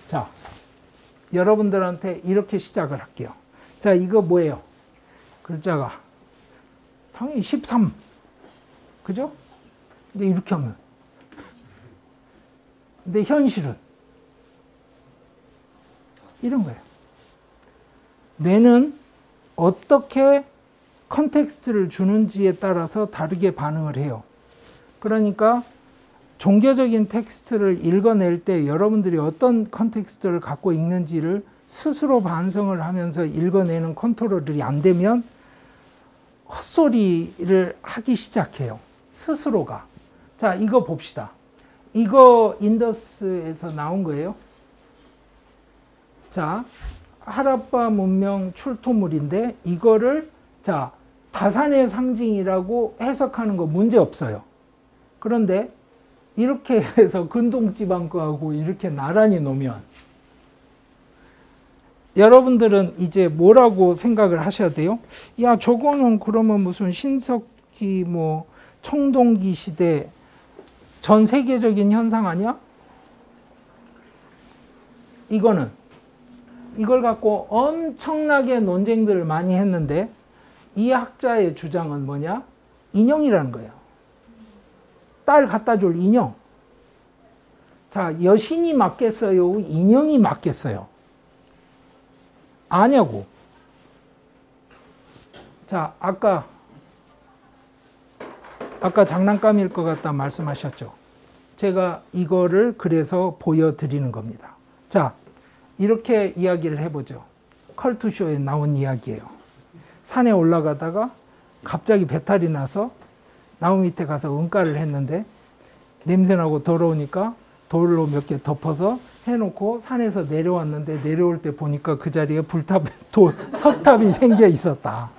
자, 여러분들한테 이렇게 시작을 할게요. 자, 이거 뭐예요? 글자가 당연히 13. 그죠? 근데 이렇게 하면. 근데 현실은 이런 거예요. 뇌는 어떻게 컨텍스트를 주는지에 따라서 다르게 반응을 해요. 그러니까 종교적인 텍스트를 읽어낼 때 여러분들이 어떤 컨텍스트를 갖고 읽는지를 스스로 반성을 하면서 읽어내는 컨트롤이 안 되면 헛소리를 하기 시작해요. 스스로가. 자, 이거 봅시다. 이거 인더스에서 나온 거예요. 자, 하라파 문명 출토물인데 이거를 자, 다산의 상징이라고 해석하는 거 문제 없어요. 그런데 이렇게 해서 근동지방 거하고 이렇게 나란히 놓으면 여러분들은 이제 뭐라고 생각을 하셔야 돼요? 야, 저거는 그러면 무슨 신석기 뭐 청동기 시대 전 세계적인 현상 아니야? 이거는 이걸 갖고 엄청나게 논쟁들을 많이 했는데 이 학자의 주장은 뭐냐? 인형이라는 거예요. 딸 갖다 줄 인형. 자, 여신이 맞겠어요? 인형이 맞겠어요? 아냐고. 자, 아까 장난감일 것 같다 말씀하셨죠. 제가 이거를 그래서 보여드리는 겁니다. 자, 이렇게 이야기를 해보죠. 컬투쇼에 나온 이야기예요. 산에 올라가다가 갑자기 배탈이 나서 나무 밑에 가서 응가를 했는데 냄새나고 더러우니까 돌로 몇 개 덮어서 해놓고 산에서 내려왔는데 내려올 때 보니까 그 자리에 석탑이 생겨 있었다.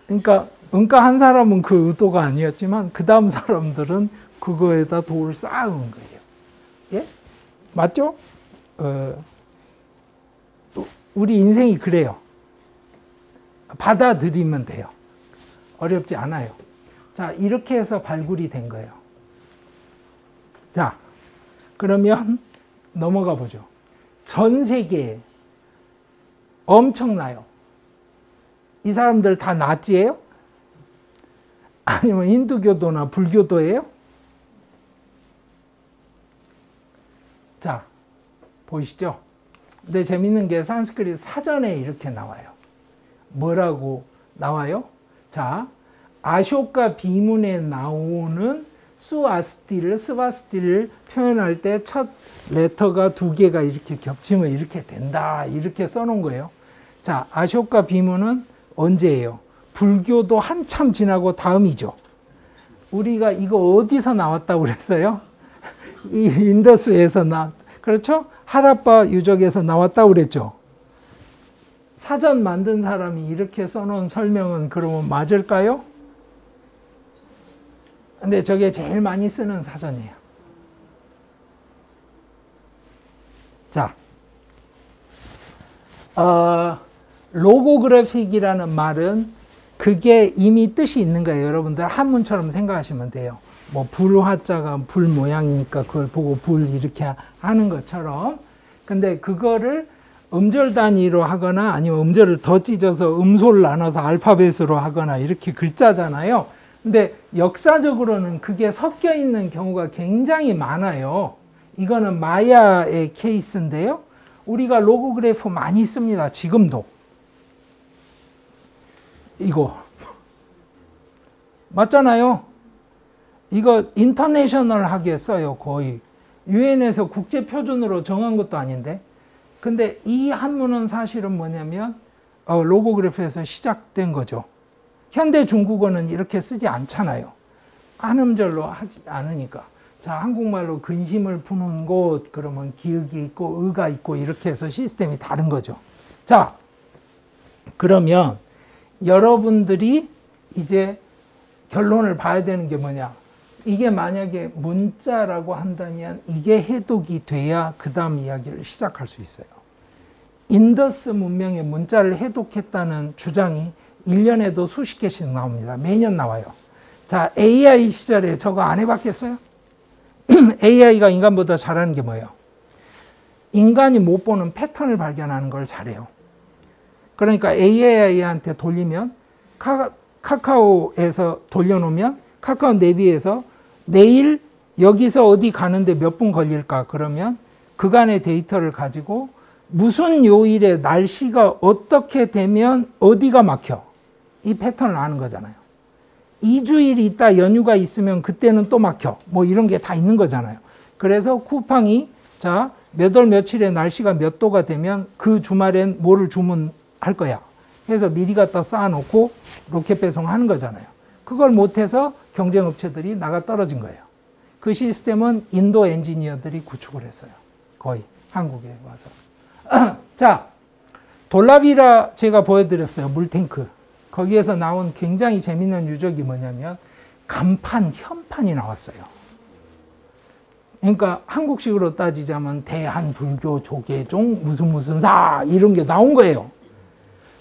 그러니까 응가 한 사람은 그 의도가 아니었지만 그 다음 사람들은 그거에다 돌을 쌓은 거예요. 예? 맞죠? 우리 인생이 그래요. 받아들이면 돼요. 어렵지 않아요. 자, 이렇게 해서 발굴이 된 거예요. 자, 그러면 넘어가 보죠. 전 세계에 엄청나요. 이 사람들 다 나치예요? 아니면 힌두교도나 불교도예요? 자, 보이시죠? 근데 재밌는 게 산스크리트 사전에 이렇게 나와요. 뭐라고 나와요? 자, 아쇼카 비문에 나오는 스바스티를 표현할 때 첫 레터가 두 개가 이렇게 겹치면 이렇게 된다. 이렇게 써놓은 거예요. 자, 아쇼카 비문은 언제예요? 불교도 한참 지나고 다음이죠. 우리가 이거 어디서 나왔다고 그랬어요? 이 인더스에서 그렇죠? 하라파 유적에서 나왔다고 그랬죠. 사전 만든 사람이 이렇게 써놓은 설명은 그러면 맞을까요? 근데 저게 제일 많이 쓰는 사전이에요. 자, 로고그래픽이라는 말은 그게 이미 뜻이 있는 거예요. 여러분들 한문처럼 생각하시면 돼요. 뭐 불화자가 불 모양이니까 그걸 보고 불 이렇게 하는 것처럼. 근데 그거를 음절 단위로 하거나 아니면 음절을 더 찢어서 음소를 나눠서 알파벳으로 하거나 이렇게 글자잖아요. 근데 역사적으로는 그게 섞여 있는 경우가 굉장히 많아요. 이거는 마야의 케이스인데요. 우리가 로고그래프 많이 씁니다. 지금도. 이거. 맞잖아요. 이거 인터내셔널하게 써요. 거의. 유엔에서 국제 표준으로 정한 것도 아닌데. 근데 이 한문은 사실은 뭐냐면 로고그래프에서 시작된 거죠. 현대 중국어는 이렇게 쓰지 않잖아요. 한음절로 하지 않으니까. 자, 한국말로 근심을 푸는 곳, 그러면 기역이 있고 의가 있고 이렇게 해서 시스템이 다른 거죠. 자, 그러면 여러분들이 이제 결론을 봐야 되는 게 뭐냐. 이게 만약에 문자라고 한다면 이게 해독이 돼야 그 다음 이야기를 시작할 수 있어요. 인더스 문명의 문자를 해독했다는 주장이 1년에도 수십 개씩 나옵니다. 매년 나와요. 자, AI 시절에 저거 안 해봤겠어요? AI가 인간보다 잘하는 게 뭐예요? 인간이 못 보는 패턴을 발견하는 걸 잘해요. 그러니까 AI한테 돌리면 카카오에서 돌려놓으면 카카오 내비에서 내일 여기서 어디 가는데 몇 분 걸릴까? 그러면 그간의 데이터를 가지고 무슨 요일에 날씨가 어떻게 되면 어디가 막혀? 이 패턴을 아는 거잖아요. 2주일 있다 연휴가 있으면 그때는 또 막혀. 뭐 이런 게 다 있는 거잖아요. 그래서 쿠팡이 자, 몇 월 며칠에 날씨가 몇 도가 되면 그 주말엔 뭐를 주문할 거야. 해서 미리 갖다 쌓아놓고 로켓 배송하는 거잖아요. 그걸 못해서 경쟁업체들이 나가 떨어진 거예요. 그 시스템은 인도 엔지니어들이 구축을 했어요. 거의 한국에 와서. 자, 돌라비라 제가 보여드렸어요. 물탱크. 거기에서 나온 굉장히 재밌는 유적이 뭐냐면 간판, 현판이 나왔어요. 그러니까 한국식으로 따지자면 대한불교 조계종 무슨 사 이런 게 나온 거예요.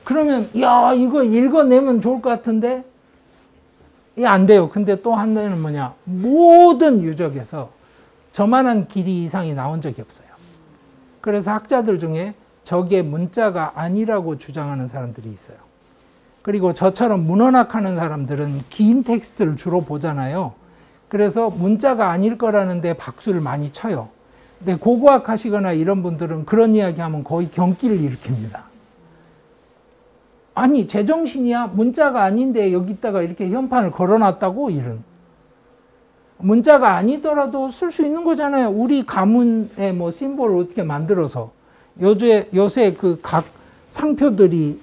그러면 야 이거 읽어내면 좋을 것 같은데 이게 안 돼요. 근데 또 한 대는 뭐냐, 모든 유적에서 저만한 길이 이상이 나온 적이 없어요. 그래서 학자들 중에 저게 문자가 아니라고 주장하는 사람들이 있어요. 그리고 저처럼 문헌학하는 사람들은 긴 텍스트를 주로 보잖아요. 그래서 문자가 아닐 거라는데 박수를 많이 쳐요. 근데 고고학 하시거나 이런 분들은 그런 이야기 하면 거의 경기를 일으킵니다. 아니 제정신이야? 문자가 아닌데 여기다가 이렇게 현판을 걸어놨다고? 이런. 문자가 아니더라도 쓸 수 있는 거잖아요. 우리 가문의 뭐 심볼을 어떻게 만들어서. 요새 그 각 상표들이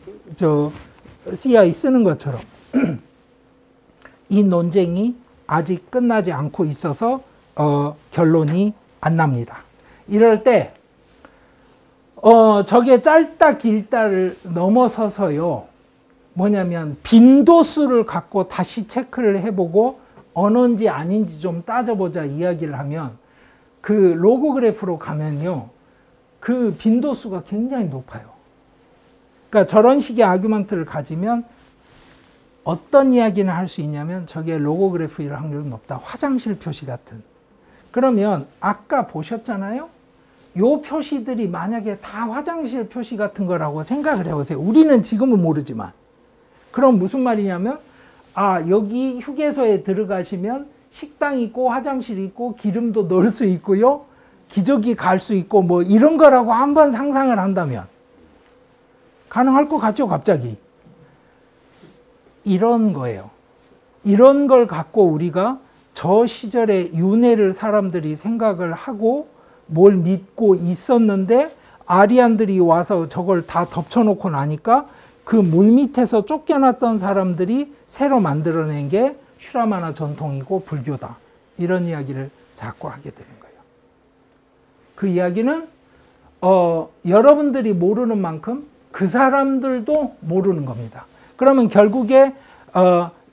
CI 쓰는 것처럼. 이 논쟁이 아직 끝나지 않고 있어서 결론이 안 납니다. 이럴 때 저게 짧다 길다를 넘어서서요. 뭐냐면 빈도수를 갖고 다시 체크를 해보고 언어인지 아닌지 좀 따져보자 이야기를 하면 그 로그 그래프로 가면요. 그 빈도수가 굉장히 높아요. 그러니까 저런 식의 아규먼트를 가지면 어떤 이야기는 할 수 있냐면 저게 로고 그래프일 확률은 높다. 화장실 표시 같은. 그러면 아까 보셨잖아요. 요 표시들이 만약에 다 화장실 표시 같은 거라고 생각을 해보세요. 우리는 지금은 모르지만. 그럼 무슨 말이냐면 여기 휴게소에 들어가시면 식당 있고 화장실 있고 기름도 넣을 수 있고요. 기저귀 갈 수 있고 뭐 이런 거라고 한번 상상을 한다면 가능할 것 같죠, 갑자기. 이런 거예요. 이런 걸 갖고 우리가 저 시절의 윤회를 사람들이 생각을 하고 뭘 믿고 있었는데 아리안들이 와서 저걸 다 덮쳐놓고 나니까 그 물밑에서 쫓겨났던 사람들이 새로 만들어낸 게 슈라마나 전통이고 불교다. 이런 이야기를 자꾸 하게 되는 거예요. 그 이야기는 여러분들이 모르는 만큼 그 사람들도 모르는 겁니다. 그러면 결국에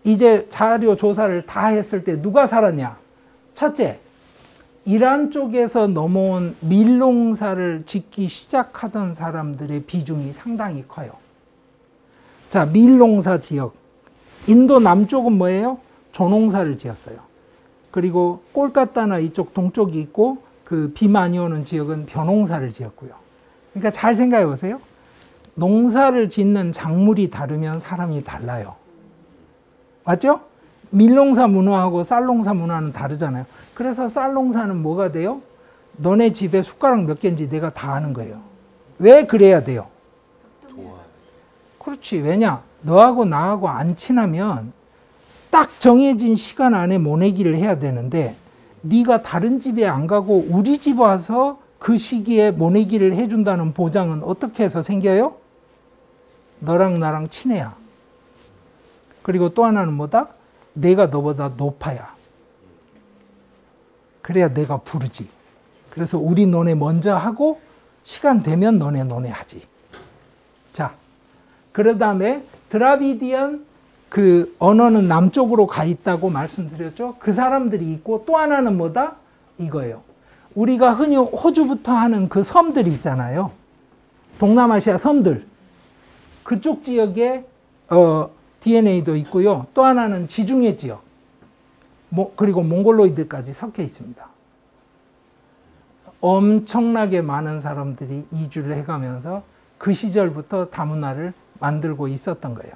이제 자료 조사를 다 했을 때 누가 살았냐? 첫째, 이란 쪽에서 넘어온 밀농사를 짓기 시작하던 사람들의 비중이 상당히 커요. 자, 밀농사 지역. 인도 남쪽은 뭐예요? 조농사를 지었어요. 그리고 꼴까따나 이쪽 동쪽이 있고 그 비 많이 오는 지역은 벼농사를 지었고요. 그러니까 잘 생각해 보세요. 농사를 짓는 작물이 다르면 사람이 달라요. 맞죠? 밀농사 문화하고 쌀농사 문화는 다르잖아요. 그래서 쌀농사는 뭐가 돼요? 너네 집에 숟가락 몇 개인지 내가 다 아는 거예요. 왜 그래야 돼요? 그렇지. 왜냐? 너하고 나하고 안 친하면 딱 정해진 시간 안에 모내기를 해야 되는데 네가 다른 집에 안 가고 우리 집 와서 그 시기에 모내기를 해준다는 보장은 어떻게 해서 생겨요? 너랑 나랑 친해야. 그리고 또 하나는 뭐다? 내가 너보다 높아야. 그래야 내가 부르지. 그래서 우리 너네 먼저 하고 시간 되면 너네 하지. 자, 그 다음에 드라비디안 그 언어는 남쪽으로 가 있다고 말씀드렸죠. 그 사람들이 있고 또 하나는 뭐다? 이거예요. 우리가 흔히 호주부터 하는 그 섬들이 있잖아요. 동남아시아 섬들. 그쪽 지역에 DNA도 있고요. 또 하나는 지중해 지역. 그리고 몽골로이드까지 섞여 있습니다. 엄청나게 많은 사람들이 이주를 해가면서 그 시절부터 다문화를 만들고 있었던 거예요.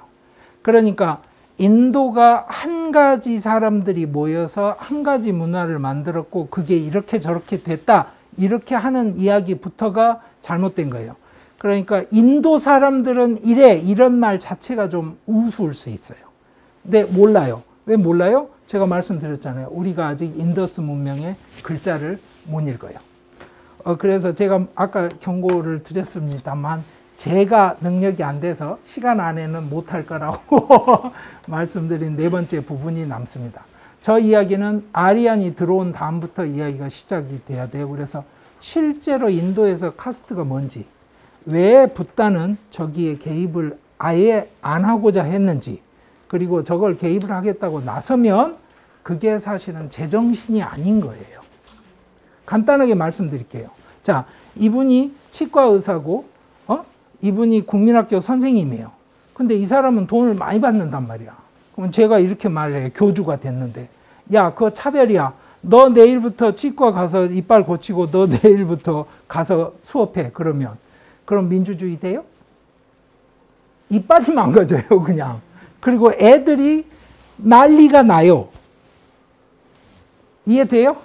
그러니까 인도가 한 가지 사람들이 모여서 한 가지 문화를 만들었고 그게 이렇게 저렇게 됐다 이렇게 하는 이야기부터가 잘못된 거예요. 그러니까 인도 사람들은 이래 이런 말 자체가 좀 우스울 수 있어요. 근데 몰라요. 왜 몰라요? 제가 말씀드렸잖아요. 우리가 아직 인더스 문명의 글자를 못 읽어요. 그래서 제가 아까 경고를 드렸습니다만 제가 능력이 안 돼서 시간 안에는 못할 거라고 말씀드린 네 번째 부분이 남습니다. 저 이야기는 아리안이 들어온 다음부터 이야기가 시작이 돼야 돼요. 그래서 실제로 인도에서 카스트가 뭔지, 왜 붓다는 저기에 개입을 아예 안 하고자 했는지, 그리고 저걸 개입을 하겠다고 나서면 그게 사실은 제정신이 아닌 거예요. 간단하게 말씀드릴게요. 자, 이분이 치과 의사고 이분이 국민학교 선생님이에요. 근데 이 사람은 돈을 많이 받는단 말이야. 그럼 제가 이렇게 말해요. 교주가 됐는데. 야, 그거 차별이야. 너 내일부터 치과 가서 이빨 고치고 너 내일부터 가서 수업해. 그럼 민주주의 돼요? 이빨이 망가져요, 그냥. 그리고 애들이 난리가 나요. 이해돼요?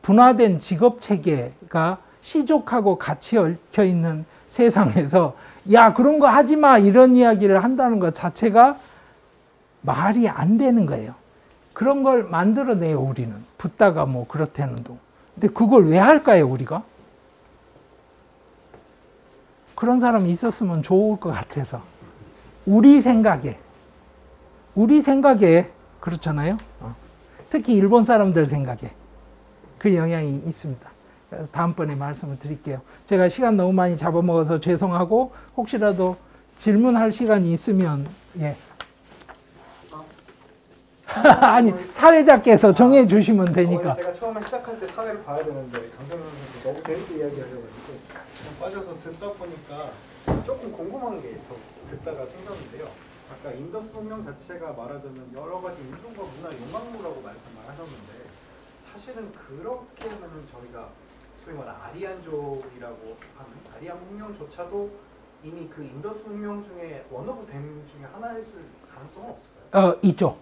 분화된 직업 체계가 시족하고 같이 얽혀 있는 세상에서 야, 그런 거 하지 마 이런 이야기를 한다는 것 자체가 말이 안 되는 거예요. 그런 걸 만들어내요, 우리는. 붓다가 뭐 그렇다는 동. 근데 그걸 왜 할까요, 우리가? 그런 사람이 있었으면 좋을 것 같아서. 우리 생각에 그렇잖아요. 특히 일본 사람들 생각에 그 영향이 있습니다. 다음번에 말씀을 드릴게요. 제가 시간 너무 많이 잡아먹어서 죄송하고 혹시라도 질문할 시간이 있으면 예. 아니 사회자께서 정해 주시면 되니까. 제가 처음에 시작할 때 사회를 봐야 되는데 강성현 선생님 너무 재밌게 이야기하셔가지고 빠져서 듣다 보니까 조금 궁금한 게 듣다가 생겼는데요. 아까 인더스 문명 자체가 말하자면 여러 가지 인종과 문화 융합무라고 말씀을 하셨는데 사실은 그렇게는 저희가 소위 말하는 아리안족이라고 하는 아리안 문명조차도 이미 그 인더스 문명 중에 원 오브 댐 중에 하나였을 가능성은 없을까요? 있죠.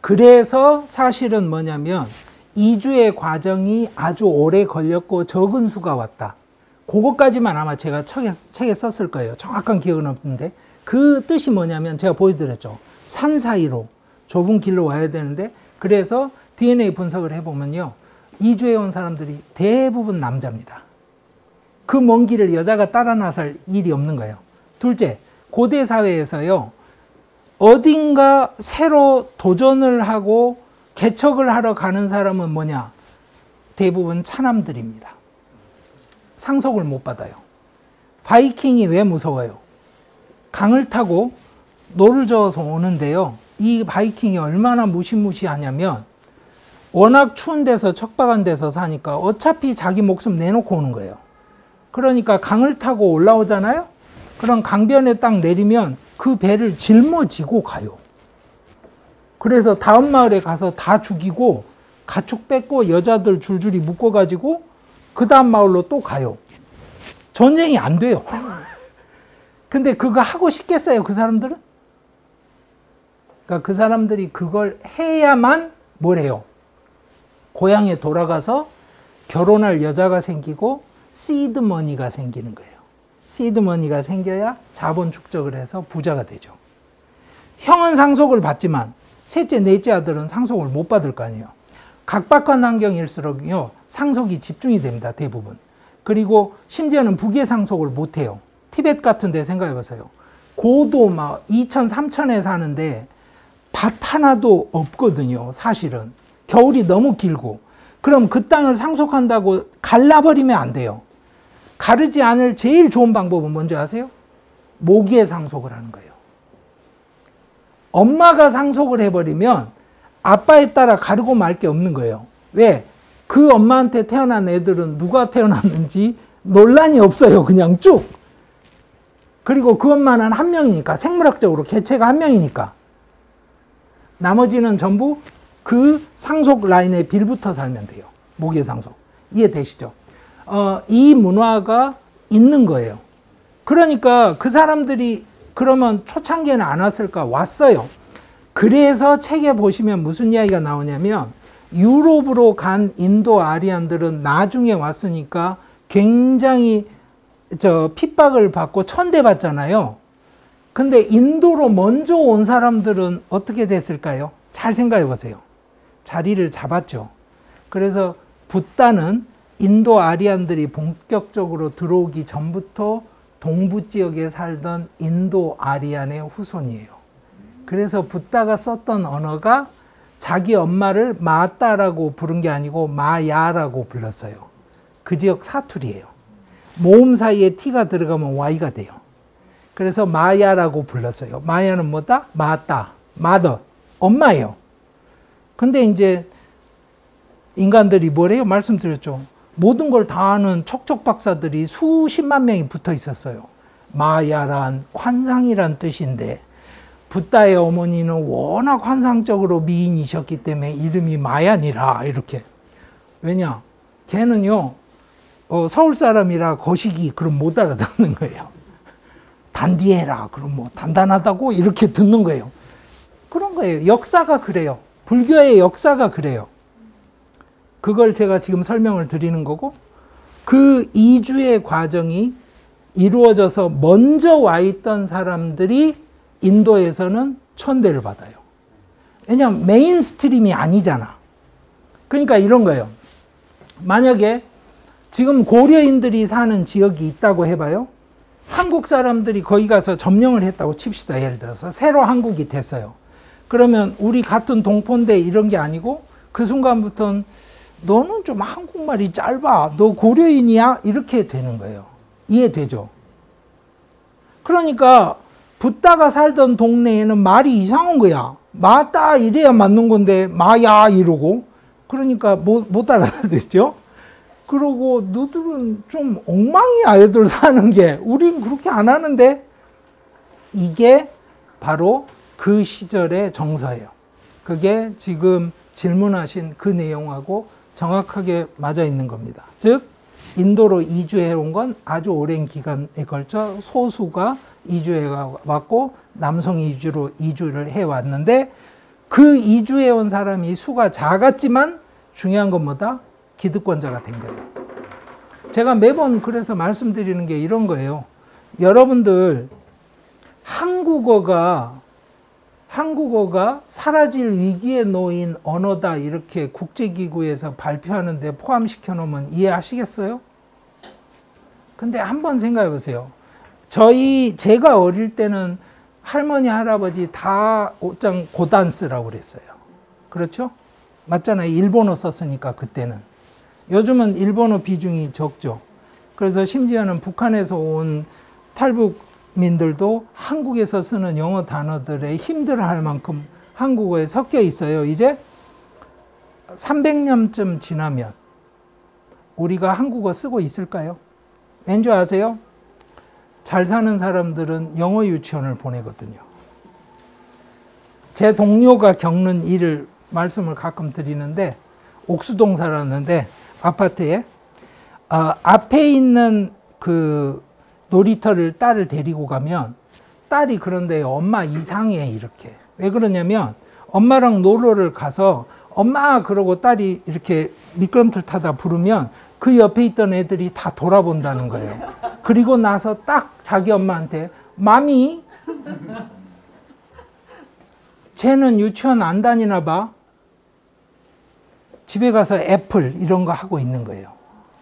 그래서 사실은 뭐냐면 이주의 과정이 아주 오래 걸렸고 적은 수가 왔다. 그것까지만 아마 제가 책에 썼을 거예요. 정확한 기억은 없는데 그 뜻이 뭐냐면 제가 보여드렸죠. 산 사이로 좁은 길로 와야 되는데 그래서 DNA 분석을 해보면요. 이주해 온 사람들이 대부분 남자입니다. 그 먼 길을 여자가 따라 나설 일이 없는 거예요. 둘째, 고대 사회에서요. 어딘가 새로 도전을 하고 개척을 하러 가는 사람은 뭐냐? 대부분 차남들입니다. 상속을 못 받아요. 바이킹이 왜 무서워요? 강을 타고 노를 저어서 오는데요. 이 바이킹이 얼마나 무시무시하냐면 워낙 추운 데서 척박한 데서 사니까 어차피 자기 목숨 내놓고 오는 거예요. 그러니까 강을 타고 올라오잖아요. 그럼 강변에 딱 내리면 그 배를 짊어지고 가요. 그래서 다음 마을에 가서 다 죽이고 가축 뺏고 여자들 줄줄이 묶어가지고 그 다음 마을로 또 가요. 전쟁이 안 돼요. 근데 그거 하고 싶겠어요, 그 사람들은? 그러니까 그 사람들이 그걸 해야만 뭘 해요? 고향에 돌아가서 결혼할 여자가 생기고 시드머니가 생기는 거예요. 시드머니가 생겨야 자본 축적을 해서 부자가 되죠. 형은 상속을 받지만 셋째, 넷째 아들은 상속을 못 받을 거 아니에요. 각박한 환경일수록요, 상속이 집중이 됩니다, 대부분. 그리고 심지어는 북의 상속을 못 해요. 티벳 같은 데 생각해 보세요. 고도 막 2천, 3천에 사는데 밭 하나도 없거든요, 사실은. 겨울이 너무 길고. 그럼 그 땅을 상속한다고 갈라버리면 안 돼요. 가르지 않을 제일 좋은 방법은 뭔지 아세요? 모기에 상속을 하는 거예요. 엄마가 상속을 해버리면 아빠에 따라 가르고 말 게 없는 거예요. 왜? 그 엄마한테 태어난 애들은 누가 태어났는지 논란이 없어요. 그냥 쭉. 그리고 그 엄마는 한 명이니까, 생물학적으로 개체가 한 명이니까. 나머지는 전부 그 상속 라인에 빌붙어 살면 돼요. 모기의 상속. 이해되시죠? 이 문화가 있는 거예요. 그러니까 그 사람들이 그러면 초창기에는 안 왔을까? 왔어요. 그래서 책에 보시면 무슨 이야기가 나오냐면 유럽으로 간 인도 아리안들은 나중에 왔으니까 굉장히 핍박을 받고 천대받잖아요. 근데 인도로 먼저 온 사람들은 어떻게 됐을까요? 잘 생각해 보세요. 자리를 잡았죠. 그래서 붓다는 인도 아리안들이 본격적으로 들어오기 전부터 동부 지역에 살던 인도 아리안의 후손이에요. 그래서 붓다가 썼던 언어가 자기 엄마를 마따라고 부른 게 아니고 마야라고 불렀어요. 그 지역 사투리예요. 모음 사이에 T가 들어가면 Y가 돼요. 그래서 마야라고 불렀어요. 마야는 뭐다? 마따, 마더, 엄마예요. 근데 이제 인간들이 뭐래요? 말씀드렸죠. 모든 걸 다 아는 척척 박사들이 수십만 명이 붙어 있었어요. 마야란 환상이란 뜻인데 붓다의 어머니는 워낙 환상적으로 미인이셨기 때문에 이름이 마야니라 이렇게. 왜냐? 걔는요 서울 사람이라 거시기 그럼 못 알아듣는 거예요. 단디해라 그럼 뭐 단단하다고 이렇게 듣는 거예요. 그런 거예요. 역사가 그래요. 불교의 역사가 그래요. 그걸 제가 지금 설명을 드리는 거고, 그 이주의 과정이 이루어져서 먼저 와 있던 사람들이 인도에서는 천대를 받아요. 왜냐하면 메인스트림이 아니잖아. 그러니까 이런 거예요. 만약에 지금 고려인들이 사는 지역이 있다고 해봐요. 한국 사람들이 거기 가서 점령을 했다고 칩시다. 예를 들어서 새로 한국이 됐어요. 그러면 우리 같은 동포인데 이런 게 아니고 그 순간부터는 너는 좀 한국말이 짧아. 너 고려인이야? 이렇게 되는 거예요. 이해되죠? 그러니까 붓다가 살던 동네에는 말이 이상한 거야. 마따 이래야 맞는 건데 마야 이러고. 그러니까 못 알아듣죠? 그러고 너들은 좀 엉망이야 애들 사는 게. 우린 그렇게 안 하는데. 이게 바로 그 시절의 정서예요. 그게 지금 질문하신 그 내용하고 정확하게 맞아 있는 겁니다. 즉 인도로 이주해 온 건 아주 오랜 기간에 걸쳐 소수가 이주해 왔고 남성 이주로 이주를 해 왔는데 그 이주해 온 사람이 수가 작았지만 중요한 건 뭐다? 기득권자가 된 거예요. 제가 매번 그래서 말씀드리는 게 이런 거예요. 여러분들 한국어가 사라질 위기에 놓인 언어다 이렇게 국제기구에서 발표하는데 포함시켜 놓으면 이해하시겠어요? 근데 한번 생각해 보세요. 제가 어릴 때는 할머니, 할아버지 다 옷장 고단스라고 그랬어요. 그렇죠? 맞잖아요. 일본어 썼으니까 그때는. 요즘은 일본어 비중이 적죠. 그래서 심지어는 북한에서 온 탈북민들도 한국에서 쓰는 영어 단어들에 힘들어할 만큼 한국어에 섞여 있어요. 이제 300년쯤 지나면 우리가 한국어 쓰고 있을까요? 왠지 아세요? 잘 사는 사람들은 영어 유치원을 보내거든요. 제 동료가 겪는 일을 말씀을 가끔 드리는데 옥수동 살았는데 아파트에 앞에 있는 그 놀이터를 딸을 데리고 가면 딸이 그런데 엄마 이상해 이렇게. 왜 그러냐면 엄마랑 놀러를 가서 엄마 그러고 딸이 이렇게 미끄럼틀 타다 부르면 그 옆에 있던 애들이 다 돌아본다는 거예요. 그리고 나서 딱 자기 엄마한테 마미 쟤는 유치원 안 다니나 봐. 집에 가서 애플 이런 거 하고 있는 거예요.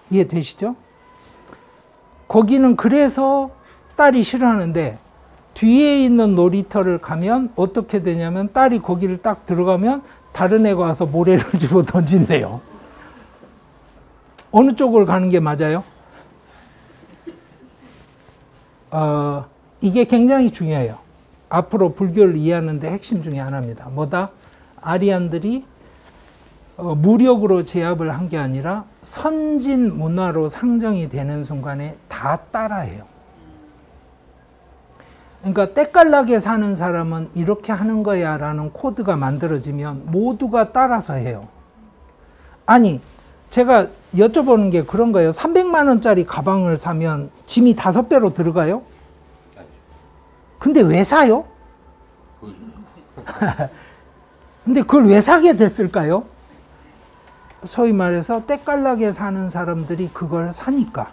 이해되시죠? 거기는 그래서 딸이 싫어하는데 뒤에 있는 놀이터를 가면 어떻게 되냐면 딸이 거기를 딱 들어가면 다른 애가 와서 모래를 집어 던진대요. 어느 쪽으로 가는 게 맞아요? 이게 굉장히 중요해요. 앞으로 불교를 이해하는 데 핵심 중에 하나입니다. 뭐다? 아리안들이 무력으로 제압을 한 게 아니라 선진 문화로 상정이 되는 순간에 다 따라해요. 그러니까 때깔나게 사는 사람은 이렇게 하는 거야 라는 코드가 만들어지면 모두가 따라서 해요. 아니 제가 여쭤보는 게 그런 거예요. 300만 원짜리 가방을 사면 짐이 5배로 들어가요? 근데 왜 사요? 근데 그걸 왜 사게 됐을까요? 소위 말해서 때깔나게 사는 사람들이 그걸 사니까.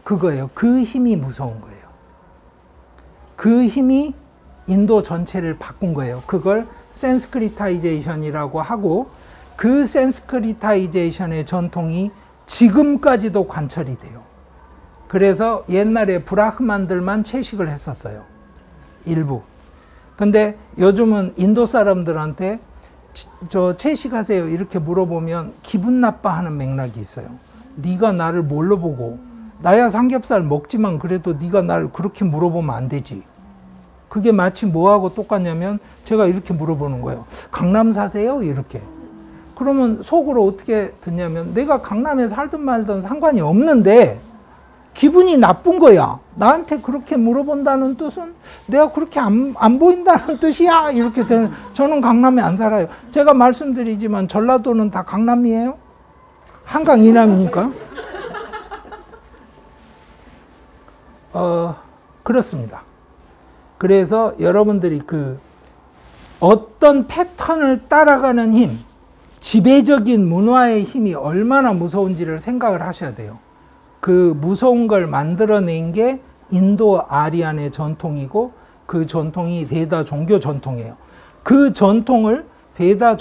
그거예요. 그 힘이 무서운 거예요. 그 힘이 인도 전체를 바꾼 거예요. 그걸 산스크리타이제이션이라고 하고, 그 산스크리타이제이션의 전통이 지금까지도 관철이 돼요. 그래서 옛날에 브라흐만들만 채식을 했었어요. 일부. 근데 요즘은 인도 사람들한테 저 채식하세요 이렇게 물어보면 기분 나빠하는 맥락이 있어요. 네가 나를 뭘로 보고, 나야 삼겹살 먹지만 그래도 네가 나를 그렇게 물어보면 안 되지. 그게 마치 뭐하고 똑같냐면 제가 이렇게 물어보는 거예요. 강남 사세요? 이렇게. 그러면 속으로 어떻게 듣냐면 내가 강남에 살든 말든 상관이 없는데 기분이 나쁜 거야. 나한테 그렇게 물어본다는 뜻은 내가 그렇게 안 보인다는 뜻이야. 이렇게 되는. 저는 강남에 안 살아요. 제가 말씀드리지만 전라도는 다 강남이에요. 한강 이남이니까. 그렇습니다. 그래서 여러분들이 그 어떤 패턴을 따라가는 힘, 지배적인 문화의 힘이 얼마나 무서운지를 생각을 하셔야 돼요. 그 무서운 걸 만들어낸 게 인도 아리안의 전통이고, 그 전통이 베다 종교 전통이에요. 그 전통을 베다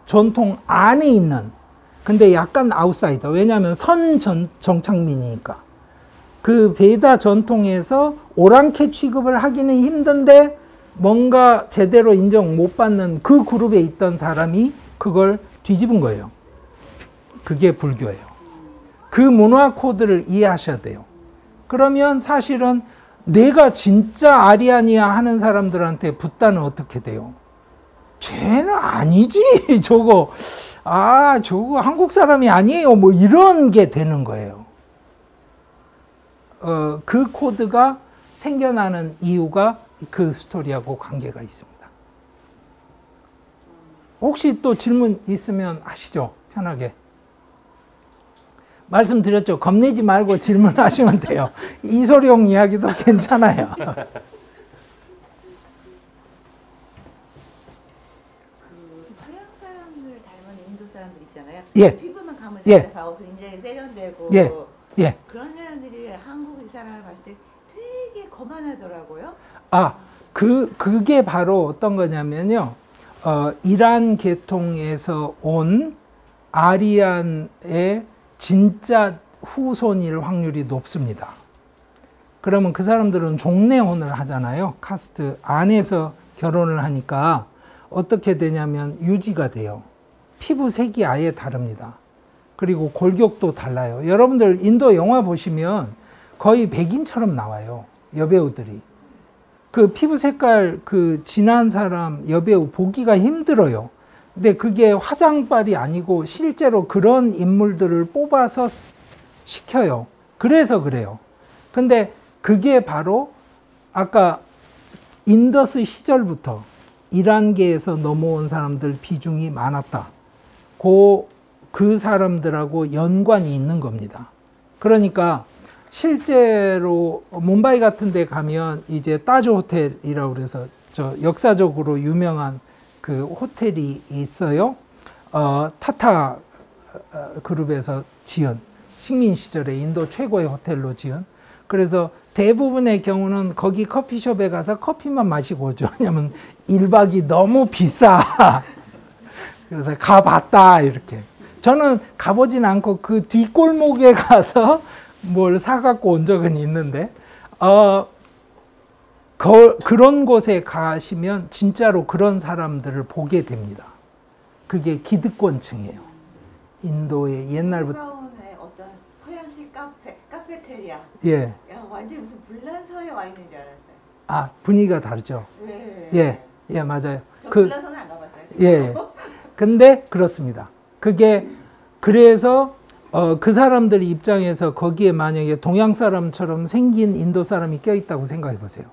전통 안에 있는, 근데 약간 아웃사이더, 왜냐하면 정착민이니까. 그 베다 전통에서 오랑캐 취급을 하기는 힘든데 뭔가 제대로 인정 못 받는 그 그룹에 있던 사람이 그걸 뒤집은 거예요. 그게 불교예요. 그 문화 코드를 이해하셔야 돼요. 그러면 사실은 내가 진짜 아리아니아 하는 사람들한테 붙다는 어떻게 돼요? 쟤는 아니지. 저거 한국 사람이 아니에요. 뭐 이런 게 되는 거예요. 그 코드가 생겨나는 이유가 그 스토리하고 관계가 있습니다. 혹시 또 질문 있으면 하시죠. 편하게. 말씀드렸죠. 겁내지 말고 질문하시면 돼요. 이소룡 이야기도 괜찮아요. 그 서양 사람들 닮은 인도 사람들 있잖아요. 예. 피부만 가면 예. 가고 굉장히 세련되고 예. 예. 그런 사람들이 한국 사람을 봤을 때 되게 거만하더라고요. 그게 바로 어떤 거냐면요. 이란 계통에서 온 아리안의 진짜 후손일 확률이 높습니다. 그러면 그 사람들은 종례혼을 하잖아요. 카스트 안에서 결혼을 하니까 어떻게 되냐면 유지가 돼요. 피부색이 아예 다릅니다. 그리고 골격도 달라요. 여러분들 인도 영화 보시면 거의 백인처럼 나와요. 여배우들이. 그 피부 색깔 그 진한 사람 여배우 보기가 힘들어요. 근데 그게 화장빨이 아니고 실제로 그런 인물들을 뽑아서 시켜요. 그래서 그래요. 근데 그게 바로 아까 인더스 시절부터 이란계에서 넘어온 사람들 비중이 많았다. 그 사람들하고 연관이 있는 겁니다. 그러니까 실제로 뭄바이 같은 데 가면 이제 따즈 호텔이라고 그래서 저 역사적으로 유명한 그 호텔이 있어요. 타타 그룹에서 지은 식민 시절에 인도 최고의 호텔로 지은. 그래서 대부분의 경우는 거기 커피숍에 가서 커피만 마시고 오죠. 왜냐면 1박이 너무 비싸. 그래서 가봤다 이렇게. 저는 가보진 않고 그 뒷골목에 가서 뭘 사갖고 온 적은 있는데 그런 곳에 가시면 진짜로 그런 사람들을 보게 됩니다. 그게 기득권층이에요. 인도의 옛날부터. 가까운에 어떤 서양식 카페테리아. 예. 야, 완전 무슨 불란서에 와 있는 줄 알았어요. 분위기가 다르죠. 네. 예, 맞아요. 저 불란서는 안 가봤어요. 지금. 예. 근데 그렇습니다. 그게 그래서 그 사람들 입장에서 거기에 만약에 동양 사람처럼 생긴 인도 사람이 껴있다고 생각해 보세요.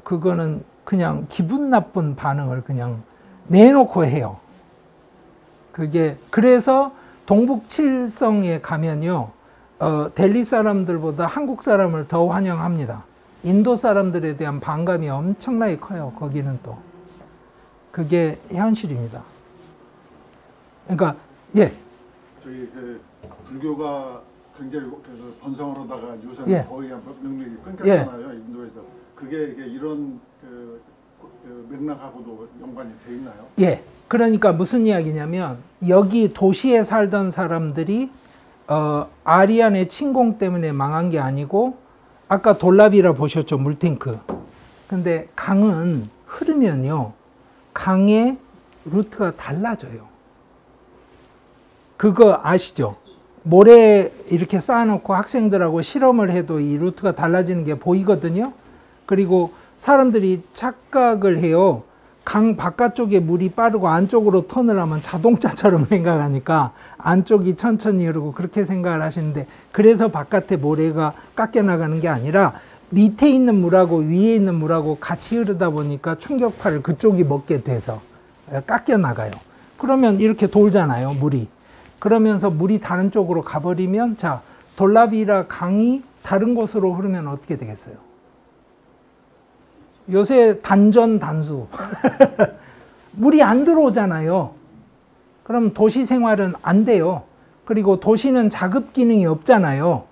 그거는 그냥 기분 나쁜 반응을 그냥 내놓고 해요. 그게 그래서 동북 칠성에 가면요, 델리 사람들보다 한국 사람을 더 환영합니다. 인도 사람들에 대한 반감이 엄청나게 커요. 거기는 또 그게 현실입니다. 그러니까 예. 저희 그 불교가 굉장히 번성을 하다가 요새는 예. 거의 명맥이 끊겼잖아요. 인도에서 그게 이게 이런 그 맥락하고도 연관이 돼 있나요? 예. 그러니까 무슨 이야기냐면 여기 도시에 살던 사람들이 아리안의 침공 때문에 망한 게 아니고 아까 돌라비라 보셨죠? 물탱크. 근데 강은 흐르면요, 강의 루트가 달라져요. 그거 아시죠? 모래 이렇게 쌓아놓고 학생들하고 실험을 해도 이 루트가 달라지는 게 보이거든요. 그리고 사람들이 착각을 해요. 강 바깥쪽에 물이 빠르고 안쪽으로 턴을 하면 자동차처럼 생각하니까 안쪽이 천천히 흐르고 그렇게 생각을 하시는데, 그래서 바깥에 모래가 깎여 나가는 게 아니라 밑에 있는 물하고 위에 있는 물하고 같이 흐르다 보니까 충격파를 그쪽이 먹게 돼서 깎여 나가요. 그러면 이렇게 돌잖아요, 물이. 그러면서 물이 다른 쪽으로 가버리면, 자, 돌라비라 강이 다른 곳으로 흐르면 어떻게 되겠어요? 요새 단전 단수. 물이 안 들어오잖아요. 그럼 도시 생활은 안 돼요. 그리고 도시는 자급 기능이 없잖아요.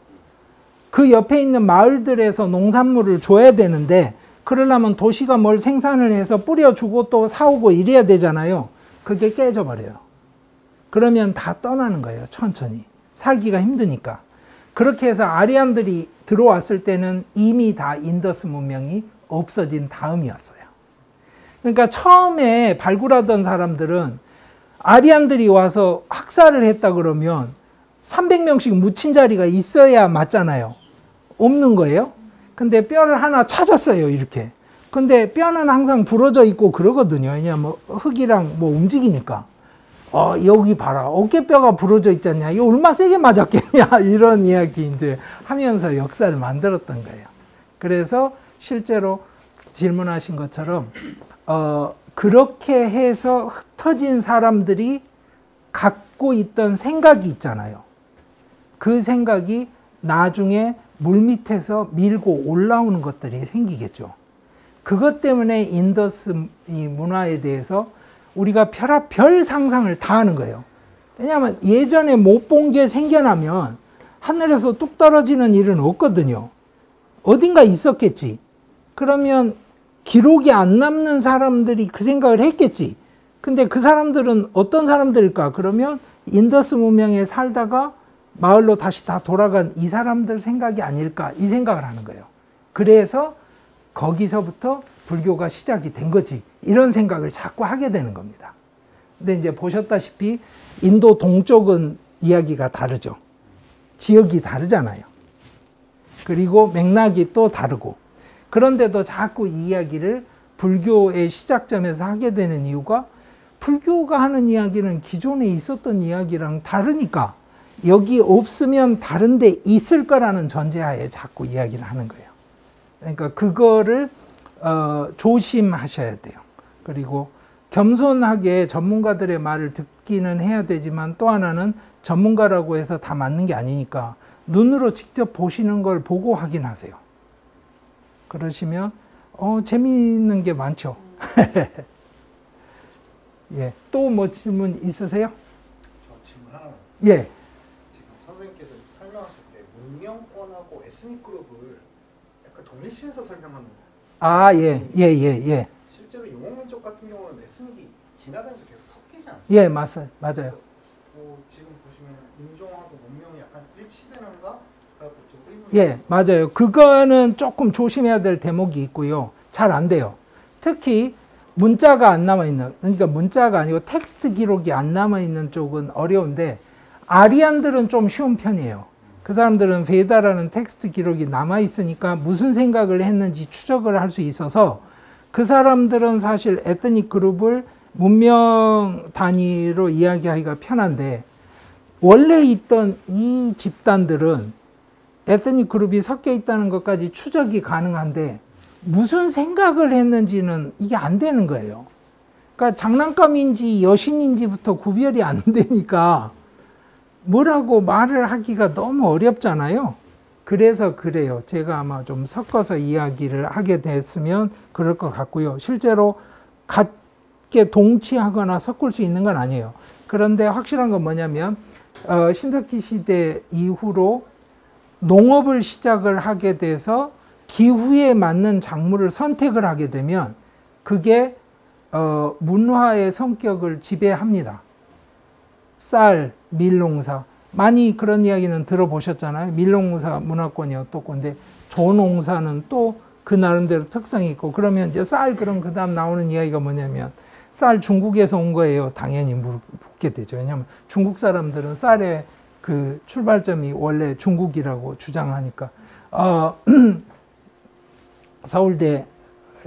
그 옆에 있는 마을들에서 농산물을 줘야 되는데, 그러려면 도시가 뭘 생산을 해서 뿌려주고 또 사오고 이래야 되잖아요. 그게 깨져버려요. 그러면 다 떠나는 거예요. 천천히. 살기가 힘드니까. 그렇게 해서 아리안들이 들어왔을 때는 이미 다 인더스 문명이 없어진 다음이었어요. 그러니까 처음에 발굴하던 사람들은 아리안들이 와서 학살을 했다 그러면 300명씩 묻힌 자리가 있어야 맞잖아요. 없는 거예요. 근데 뼈를 하나 찾았어요, 이렇게. 근데 뼈는 항상 부러져 있고 그러거든요. 왜냐면 흙이랑 뭐 움직이니까. 여기 봐라, 어깨뼈가 부러져 있잖냐, 이거 얼마나 세게 맞았겠냐, 이런 이야기 이제 하면서 역사를 만들었던 거예요. 그래서 실제로 질문하신 것처럼 그렇게 해서 흩어진 사람들이 갖고 있던 생각이 있잖아요. 그 생각이 나중에 물밑에서 밀고 올라오는 것들이 생기겠죠. 그것 때문에 인더스 이 문화에 대해서 우리가 별 상상을 다 하는 거예요. 왜냐하면 예전에 못 본 게 생겨나면 하늘에서 뚝 떨어지는 일은 없거든요. 어딘가 있었겠지. 그러면 기록이 안 남는 사람들이 그 생각을 했겠지. 근데 그 사람들은 어떤 사람들일까? 그러면 인더스 문명에 살다가 마을로 다시 다 돌아간 이 사람들 생각이 아닐까? 이 생각을 하는 거예요. 그래서 거기서부터 불교가 시작이 된 거지, 이런 생각을 자꾸 하게 되는 겁니다. 근데 이제 보셨다시피 인도 동쪽은 이야기가 다르죠. 지역이 다르잖아요. 그리고 맥락이 또 다르고. 그런데도 자꾸 이 이야기를 불교의 시작점에서 하게 되는 이유가, 불교가 하는 이야기는 기존에 있었던 이야기랑 다르니까 여기 없으면 다른 데 있을 거라는 전제하에 자꾸 이야기를 하는 거예요. 그러니까 그거를 조심하셔야 돼요. 그리고 겸손하게 전문가들의 말을 듣기는 해야 되지만, 또 하나는 전문가라고 해서 다 맞는 게 아니니까 눈으로 직접 보시는 걸 보고 확인하세요. 그러시면 재미있는 게 많죠. 예, 또 뭐 질문 있으세요? 저 질문 하나. 예. 지금 선생님께서 설명하실 때 문명권하고 에스닉 그룹을 약간 동일시해서 설명하는. 예. 실제로 유목민족 같은 경우는 에스닉이 지나다니면서 계속 섞이지 않습니까? 예, 맞아요. 지금 보시면 인종하고 문명이 약간 일치되는가? 예, 맞아요. 그거는 조금 조심해야 될 대목이 있고요. 잘 안 돼요. 특히 문자가 안 남아있는, 그러니까 문자가 아니고 텍스트 기록이 안 남아있는 쪽은 어려운데, 아리안들은 좀 쉬운 편이에요. 그 사람들은 베다라는 텍스트 기록이 남아있으니까 무슨 생각을 했는지 추적을 할 수 있어서, 그 사람들은 사실 에트닉 그룹을 문명 단위로 이야기하기가 편한데, 원래 있던 이 집단들은 에트닉 그룹이 섞여 있다는 것까지 추적이 가능한데 무슨 생각을 했는지는 이게 안 되는 거예요. 그러니까 장난감인지 여신인지부터 구별이 안 되니까 뭐라고 말을 하기가 너무 어렵잖아요. 그래서 그래요. 제가 아마 좀 섞어서 이야기를 하게 됐으면 그럴 것 같고요. 실제로 같게 동치하거나 섞을 수 있는 건 아니에요. 그런데 확실한 건 뭐냐면 신석기 시대 이후로 농업을 시작을 하게 돼서 기후에 맞는 작물을 선택을 하게 되면 그게 문화의 성격을 지배합니다. 쌀, 밀농사. 많이 그런 이야기는 들어보셨잖아요. 밀농사 문화권이 어떻고, 근데 조농사는 또 그 나름대로 특성이 있고, 그러면 이제 쌀, 그럼 그 다음 나오는 이야기가 뭐냐면, 쌀 중국에서 온 거예요. 당연히 묻게 되죠. 왜냐하면 중국 사람들은 쌀의 그 출발점이 원래 중국이라고 주장하니까. 서울대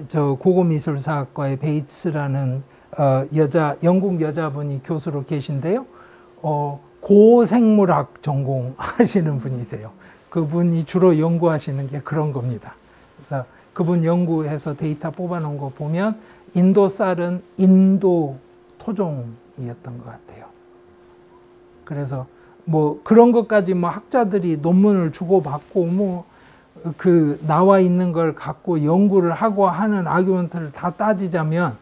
저 고고미술사학과의 베이츠라는 영국 여자분이 교수로 계신데요. 고생물학 전공하시는 분이세요. 그분이 주로 연구하시는 게 그런 겁니다. 그래서 그분 연구해서 데이터 뽑아놓은 거 보면 인도 쌀은 인도 토종이었던 것 같아요. 그래서 뭐 그런 것까지 뭐 학자들이 논문을 주고받고 뭐 그 나와 있는 걸 갖고 연구를 하고 하는 아규먼트를 다 따지자면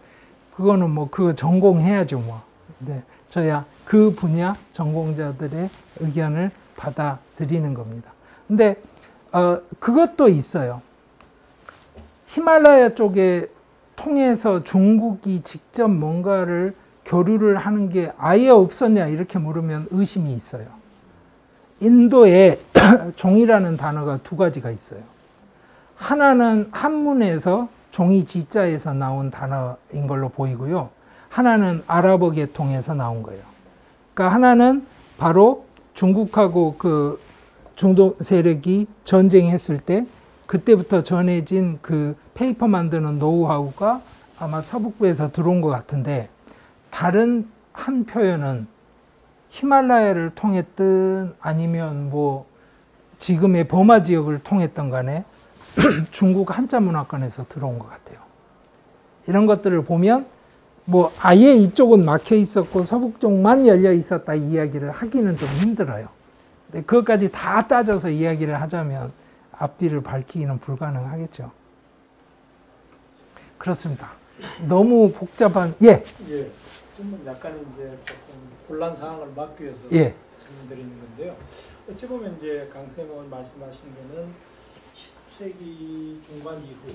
그거는 뭐 그거 전공해야죠 뭐. 근데 저야 그 분야 전공자들의 의견을 받아들이는 겁니다. 근데 그것도 있어요. 히말라야 쪽에 통해서 중국이 직접 뭔가를 교류를 하는 게 아예 없었냐 이렇게 물으면 의심이 있어요. 인도에 종이라는 단어가 두 가지가 있어요. 하나는 한문에서 종이 지자에서 나온 단어인 걸로 보이고요. 하나는 아랍어 계통에서 나온 거예요. 그러니까 하나는 바로 중국하고 그 중동 세력이 전쟁했을 때 그때부터 전해진 그 페이퍼 만드는 노하우가 아마 서북부에서 들어온 것 같은데, 다른 한 표현은 히말라야를 통했든 아니면 뭐 지금의 버마 지역을 통했던 간에 중국 한자 문화권에서 들어온 것 같아요. 이런 것들을 보면 뭐 아예 이쪽은 막혀 있었고 서북 쪽만 열려 있었다 이 이야기를 하기는 좀 힘들어요. 근데 그것까지 다 따져서 이야기를 하자면 앞뒤를 밝히기는 불가능하겠죠. 그렇습니다. 너무 복잡한 예, 좀 약간 이제 조금 혼란 상황을 막기 위해서 예. 질문드리는 건데요. 어찌 보면 이제 강쌤은 말씀하신 거는 19세기 중반 이후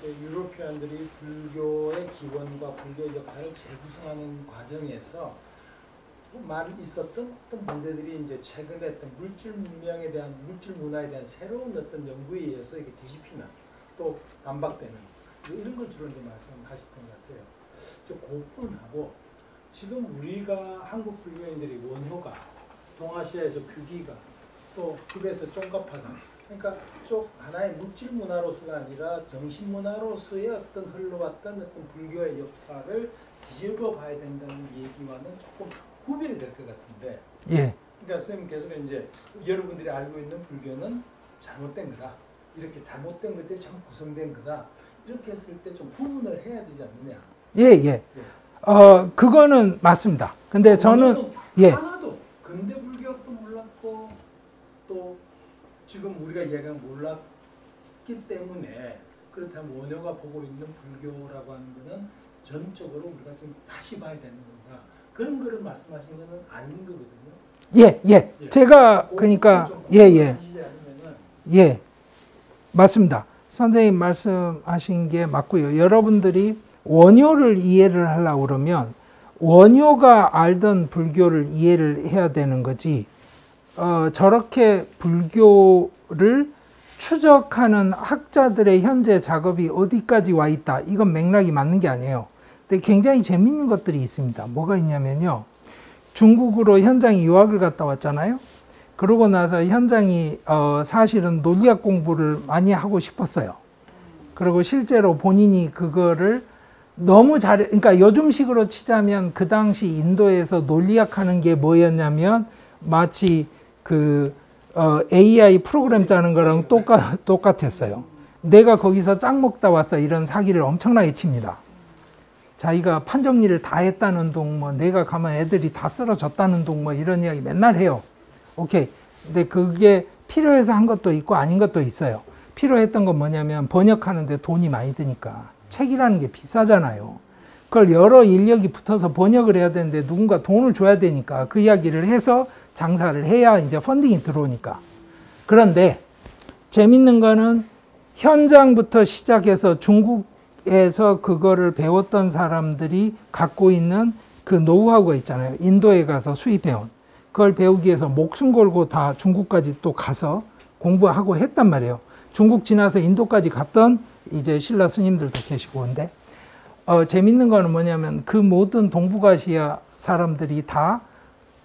유로피안들이 불교의 기원과 불교의 역사를 재구성하는 과정에서 많이 있었던 어떤 문제들이 이제 최근에 어떤 물질 문명에 대한 물질 문화에 대한 새로운 어떤 연구에 의해서 이게 뒤집히는 또 반박되는 이런 걸 주로 이제 말씀하셨던 것 같아요. 저 고분하고 지금 우리가 한국 불교인들이 원효가 동아시아에서 규기가 또 흡에서 쫑갑하다, 그러니까 쭉 하나의 물질 문화로서가 아니라 정신 문화로서의 어떤 흘러왔던 어떤 불교의 역사를 뒤집어 봐야 된다는 얘기와는 조금 구별이 될 것 같은데. 예. 그러니까 선생님 계속 이제 여러분들이 알고 있는 불교는 잘못된 거다, 이렇게 잘못된 것들이 참 구성된 거다, 이렇게 했을 때 좀 구분을 해야 되지 않느냐. 예. 그거는 맞습니다. 근데 저는 하나도 근대 불교학도 몰랐고 또 지금 우리가 이야기한 몰랐기 때문에, 그렇다면 원효가 보고 있는 불교라고 하는 것은 전적으로 우리가 지금 다시 봐야 되는 건가, 그런 거를 말씀하신 것은 아닌 거거든요. 예. 제가 그러니까 예. 맞습니다. 선생님 말씀하신 게 맞고요. 여러분들이 원효를 이해를 하려고 그러면 원효가 알던 불교를 이해를 해야 되는 거지, 저렇게 불교를 추적하는 학자들의 현재 작업이 어디까지 와 있다, 이건 맥락이 맞는 게 아니에요. 근데 굉장히 재밌는 것들이 있습니다. 뭐가 있냐면요, 중국으로 현장이 유학을 갔다 왔잖아요. 그러고 나서 현장이 사실은 논리학 공부를 많이 하고 싶었어요. 그리고 실제로 본인이 그거를 너무 그러니까 요즘식으로 치자면 그 당시 인도에서 논리학 하는 게 뭐였냐면 마치 그 AI 프로그램 짜는 거랑 똑같았어요. 내가 거기서 짱 먹다 왔어, 이런 사기를 엄청나게 칩니다. 자기가 판정리를 다 했다는 둥, 뭐 내가 가면 애들이 다 쓰러졌다는 둥, 뭐 이런 이야기 맨날 해요. 오케이. 근데 그게 필요해서 한 것도 있고 아닌 것도 있어요. 필요했던 건 뭐냐면 번역하는데 돈이 많이 드니까. 책이라는 게 비싸잖아요. 그걸 여러 인력이 붙어서 번역을 해야 되는데 누군가 돈을 줘야 되니까 그 이야기를 해서 장사를 해야 이제 펀딩이 들어오니까. 그런데 재밌는 거는 현장부터 시작해서 중국에서 그거를 배웠던 사람들이 갖고 있는 그 노하우가 있잖아요. 인도에 가서 수입해온. 그걸 배우기 위해서 목숨 걸고 다 중국까지 또 가서 공부하고 했단 말이에요. 중국 지나서 인도까지 갔던 이제 신라 스님들도 계시고. 근데 재밌는 거는 뭐냐면 그 모든 동북아시아 사람들이 다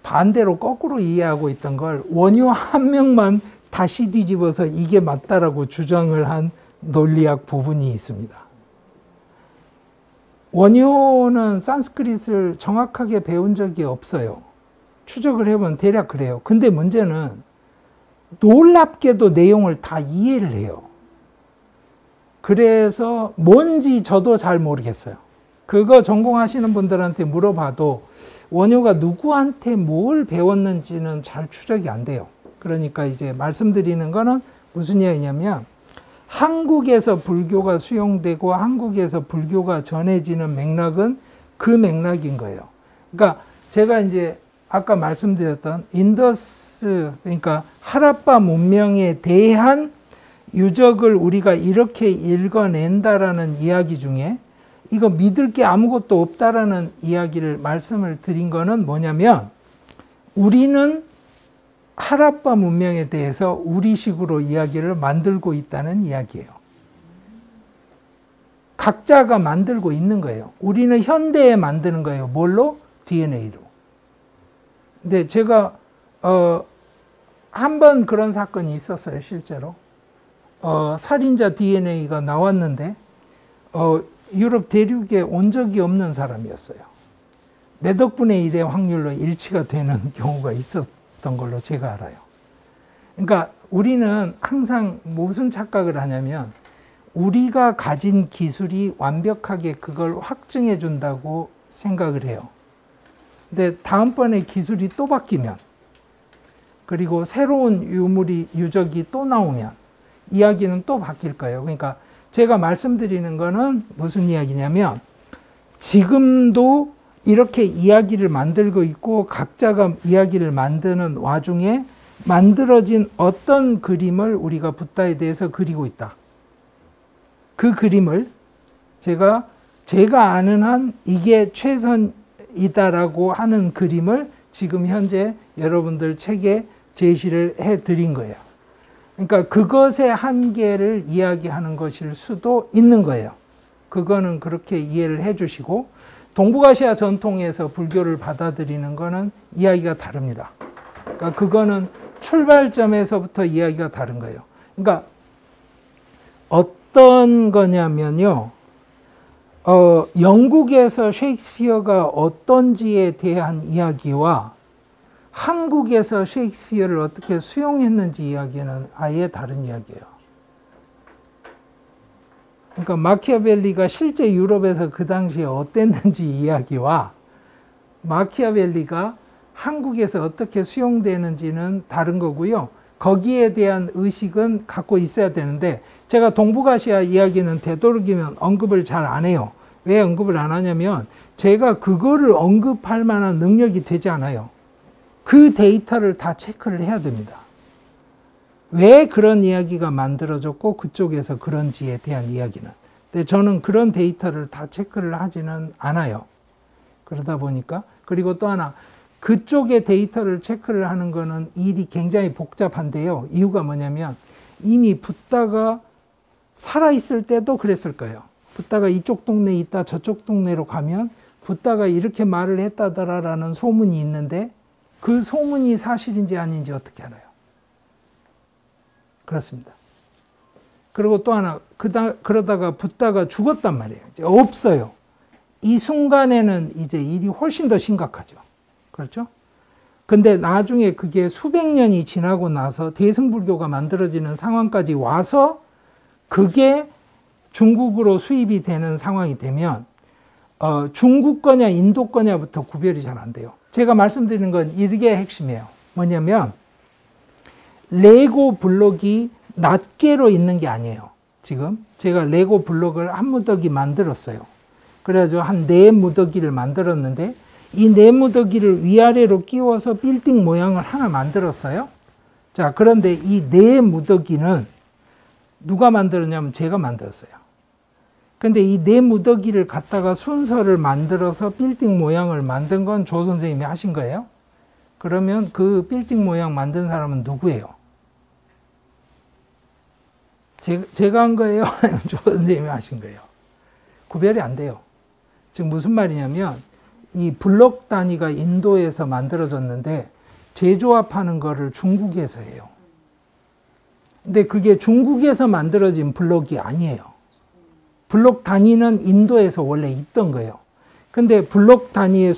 반대로 거꾸로 이해하고 있던 걸 원효 한 명만 다시 뒤집어서 이게 맞다라고 주장을 한 논리학 부분이 있습니다. 원효는 산스크릿을 정확하게 배운 적이 없어요. 추적을 해보면 대략 그래요. 근데 문제는 놀랍게도 내용을 다 이해를 해요. 그래서 뭔지 저도 잘 모르겠어요. 그거 전공하시는 분들한테 물어봐도 원효가 누구한테 뭘 배웠는지는 잘 추적이 안 돼요. 그러니까 이제 말씀드리는 거는 무슨 이야기냐면 한국에서 불교가 수용되고 한국에서 불교가 전해지는 맥락은 그 맥락인 거예요. 그러니까 제가 이제 아까 말씀드렸던 인더스, 그러니까 하라파 문명에 대한 유적을 우리가 이렇게 읽어낸다라는 이야기 중에 이거 믿을 게 아무것도 없다라는 이야기를 말씀을 드린 거는 뭐냐면 우리는 하라파 문명에 대해서 우리식으로 이야기를 만들고 있다는 이야기예요. 각자가 만들고 있는 거예요. 우리는 현대에 만드는 거예요. 뭘로? DNA로. 근데 제가 한 번 그런 사건이 있었어요. 실제로. 살인자 DNA가 나왔는데 유럽 대륙에 온 적이 없는 사람이었어요. 몇억 분의 1의 확률로 일치가 되는 경우가 있었던 걸로 제가 알아요. 그러니까 우리는 항상 무슨 착각을 하냐면 우리가 가진 기술이 완벽하게 그걸 확증해 준다고 생각을 해요. 근데 다음번에 기술이 또 바뀌면 그리고 새로운 유적이 또 나오면 이야기는 또 바뀔 거예요. 그러니까 제가 말씀드리는 거는 무슨 이야기냐면 지금도 이렇게 이야기를 만들고 있고 각자가 이야기를 만드는 와중에 만들어진 어떤 그림을 우리가 붓다에 대해서 그리고 있다. 그 그림을 제가 아는 한 이게 최선이다라고 하는 그림을 지금 현재 여러분들 책에 제시를 해 드린 거예요. 그러니까 그것의 한계를 이야기하는 것일 수도 있는 거예요. 그거는 그렇게 이해를 해 주시고 동북아시아 전통에서 불교를 받아들이는 거는 이야기가 다릅니다. 그러니까 그거는 출발점에서부터 이야기가 다른 거예요. 그러니까 어떤 거냐면요. 영국에서 셰익스피어가 어떤지에 대한 이야기와 한국에서 셰익스피어를 어떻게 수용했는지 이야기는 아예 다른 이야기예요. 그러니까 마키아벨리가 실제 유럽에서 그 당시에 어땠는지 이야기와 마키아벨리가 한국에서 어떻게 수용되는지는 다른 거고요. 거기에 대한 의식은 갖고 있어야 되는데 제가 동북아시아 이야기는 되도록이면 언급을 잘 안 해요. 왜 언급을 안 하냐면 제가 그거를 언급할 만한 능력이 되지 않아요. 그 데이터를 다 체크를 해야 됩니다. 왜 그런 이야기가 만들어졌고 그쪽에서 그런지에 대한 이야기는. 근데 저는 그런 데이터를 다 체크를 하지는 않아요. 그러다 보니까. 그리고 또 하나 그쪽의 데이터를 체크를 하는 거는 일이 굉장히 복잡한데요. 이유가 뭐냐면 이미 붓다가 살아있을 때도 그랬을 거예요. 붓다가 이쪽 동네에 있다 저쪽 동네로 가면 붓다가 이렇게 말을 했다더라라는 소문이 있는데 그 소문이 사실인지 아닌지 어떻게 알아요? 그렇습니다. 그리고 또 하나 그러다가 붓다가 죽었단 말이에요. 이제 없어요. 이 순간에는 이제 일이 훨씬 더 심각하죠. 그렇죠? 근데 나중에 그게 수백 년이 지나고 나서 대승불교가 만들어지는 상황까지 와서 그게 중국으로 수입이 되는 상황이 되면 중국 거냐 인도 거냐부터 구별이 잘 안 돼요. 제가 말씀드리는 건 이게 핵심이에요. 뭐냐면 레고 블록이 낱개로 있는 게 아니에요. 지금 제가 레고 블록을 한 무더기 만들었어요. 그래가지고 한 4무더기를 만들었는데 이 4무더기를 위아래로 끼워서 빌딩 모양을 하나 만들었어요. 자, 그런데 이 4무더기는 누가 만들었냐면 제가 만들었어요. 근데 이 4무더기를 갖다가 순서를 만들어서 빌딩 모양을 만든 건 조 선생님이 하신 거예요? 그러면 그 빌딩 모양 만든 사람은 누구예요? 제가 한 거예요? 아니면 조 선생님이 하신 거예요? 구별이 안 돼요. 지금 무슨 말이냐면 이 블록 단위가 인도에서 만들어졌는데 재조합하는 거를 중국에서 해요. 근데 그게 중국에서 만들어진 블록이 아니에요. 블록 단위는 인도에서 원래 있던 거예요. 근데 블록 단위의